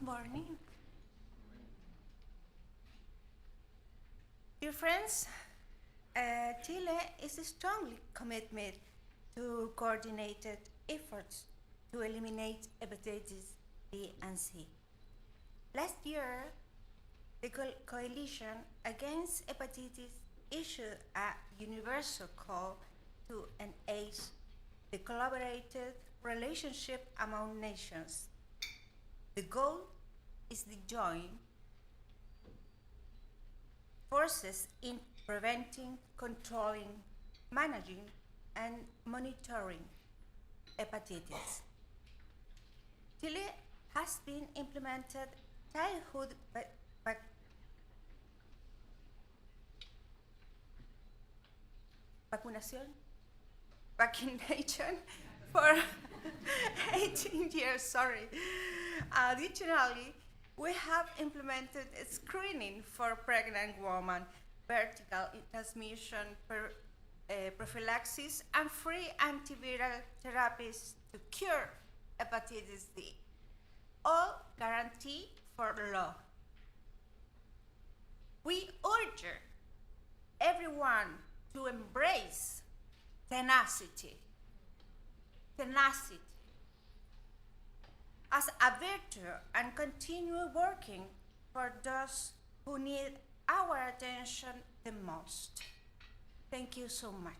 morning. Dear friends, Chile is strongly committed to coordinated efforts to eliminate hepatitis B and C. Last year, the Coalition Against Hepatitis issued a universal call to enhance the collaborated relationship among nations. The goal is the joint forces in preventing, controlling, managing, and monitoring hepatitis. Chile has been implemented childhood vaccination for 18 years, Additionally, we have implemented screening for pregnant women, vertical transmission prophylaxis, and free antiviral therapies to cure hepatitis D, all guaranteed for law. We urge everyone to embrace tenacity as a virtue and continue working for those who need our attention the most. Thank you so much.